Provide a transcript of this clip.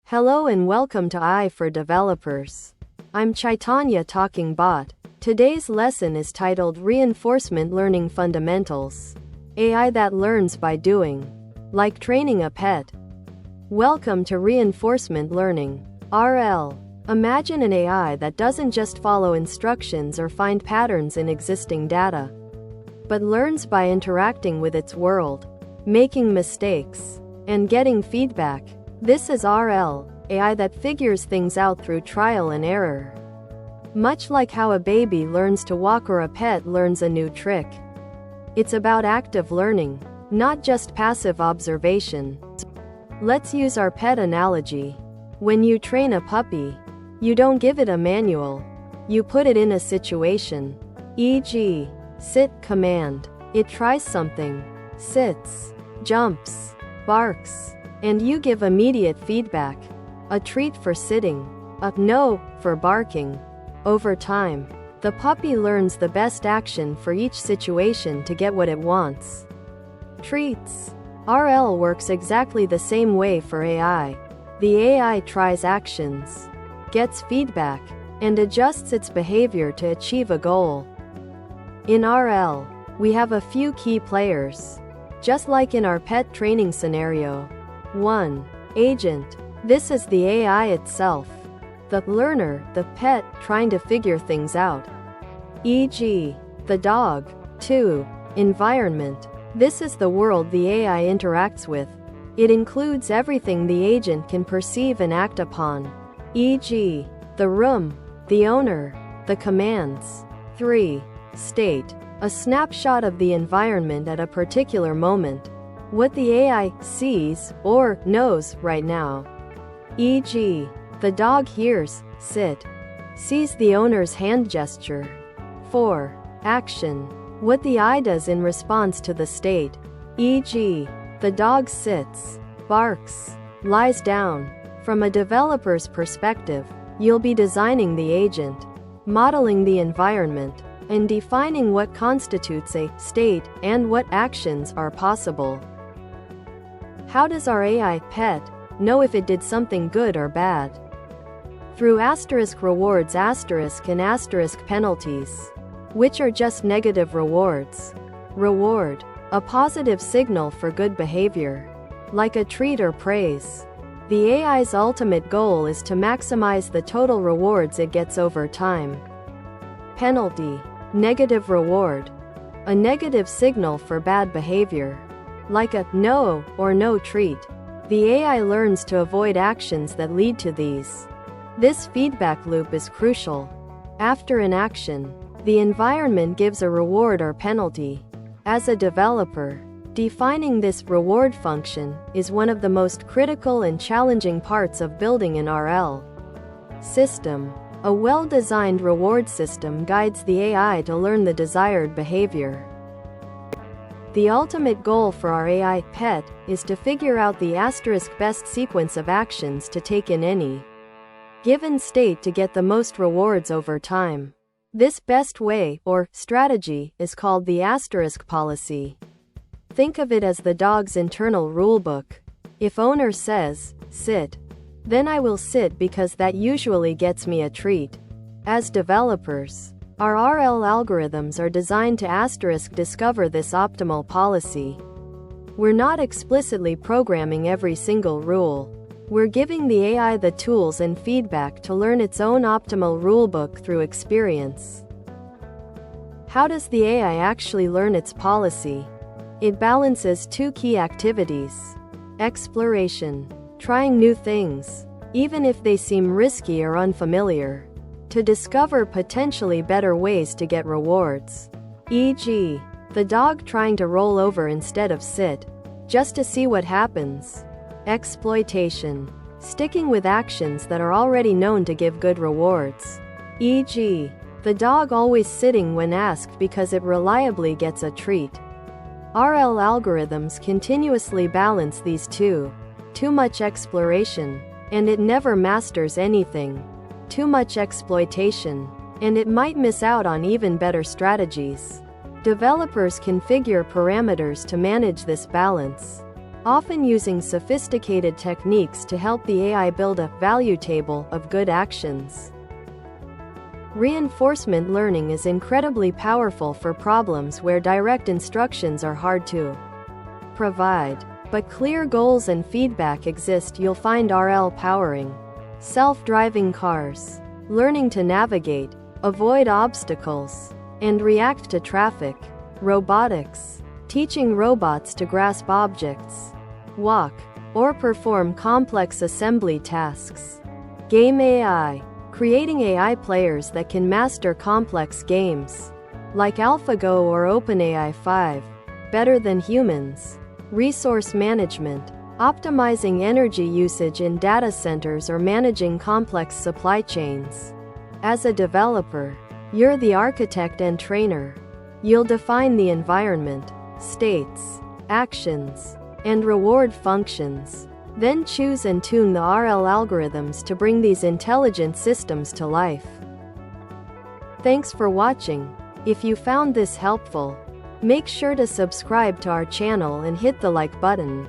Hello and welcome to AI for Developers. I'm Chaitanya talking bot. Today's lesson is titled Reinforcement Learning Fundamentals. AI that learns by doing. Like training a pet. Welcome to Reinforcement Learning. RL. Imagine an AI that doesn't just follow instructions or find patterns in existing data, but learns by interacting with its world, making mistakes, and getting feedback. This is RL, AI that figures things out through trial and error. Much like how a baby learns to walk or a pet learns a new trick. It's about active learning, not just passive observation. Let's use our pet analogy. When you train a puppy, you don't give it a manual. You put it in a situation. E.g., sit command. It tries something, sits, jumps, barks, and you give immediate feedback. A treat for sitting, a no for barking. Over time, the puppy learns the best action for each situation to get what it wants. Treats. RL works exactly the same way for AI. The AI tries actions, gets feedback, and adjusts its behavior to achieve a goal. In RL, we have a few key players. Just like in our pet training scenario. 1. Agent. This is the AI itself. The learner, the pet, trying to figure things out. E.g., the dog. 2. Environment. This is the world the AI interacts with. It includes everything the agent can perceive and act upon. E.g., the room, the owner, the commands. 3. State. A snapshot of the environment at a particular moment. What the AI sees or knows right now. E.g., the dog hears, sit, sees the owner's hand gesture. 4. Action. What the eye does in response to the state. E.g., the dog sits, barks, lies down. From a developer's perspective, you'll be designing the agent, modeling the environment, and defining what constitutes a state and what actions are possible. How does our AI pet know if it did something good or bad? Through asterisk rewards and asterisk penalties, which are just negative rewards. Reward. A positive signal for good behavior, like a treat or praise. The AI's ultimate goal is to maximize the total rewards it gets over time. Penalty. Negative reward. A negative signal for bad behavior, like a no or no treat. The AI learns to avoid actions that lead to these. This feedback loop is crucial. After an action, the environment gives a reward or penalty. As a developer, defining this reward function is one of the most critical and challenging parts of building an RL system. A well-designed reward system guides the AI to learn the desired behavior. The ultimate goal for our AI pet is to figure out the asterisk best sequence of actions to take in any given state to get the most rewards over time. This best way, or strategy, is called the asterisk policy. Think of it as the dog's internal rulebook. If owner says, sit, then I will sit because that usually gets me a treat. As developers, our RL algorithms are designed to asterisk discover this optimal policy. We're not explicitly programming every single rule. We're giving the AI the tools and feedback to learn its own optimal rulebook through experience. How does the AI actually learn its policy? It balances two key activities. Exploration. Trying new things, even if they seem risky or unfamiliar, to discover potentially better ways to get rewards. E.g., the dog trying to roll over instead of sit, just to see what happens. Exploitation. Sticking with actions that are already known to give good rewards. E.g., the dog always sitting when asked because it reliably gets a treat. RL algorithms continuously balance these two. Too much exploration, and it never masters anything. Too much exploitation, and it might miss out on even better strategies. Developers configure parameters to manage this balance. often using sophisticated techniques to help the AI build a value table of good actions. Reinforcement learning is incredibly powerful for problems where direct instructions are hard to provide, but clear goals and feedback exist. You'll find RL powering self-driving cars, learning to navigate, avoid obstacles, and react to traffic. Robotics, teaching robots to grasp objects, walk, or perform complex assembly tasks. Game AI, creating AI players that can master complex games, like AlphaGo or OpenAI 5, better than humans. Resource management, optimizing energy usage in data centers or managing complex supply chains. As a developer, you're the architect and trainer. You'll define the environment, states, actions, and reward functions. Then choose and tune the RL algorithms to bring these intelligent systems to life. Thanks for watching. If you found this helpful, make sure to subscribe to our channel and hit the like button.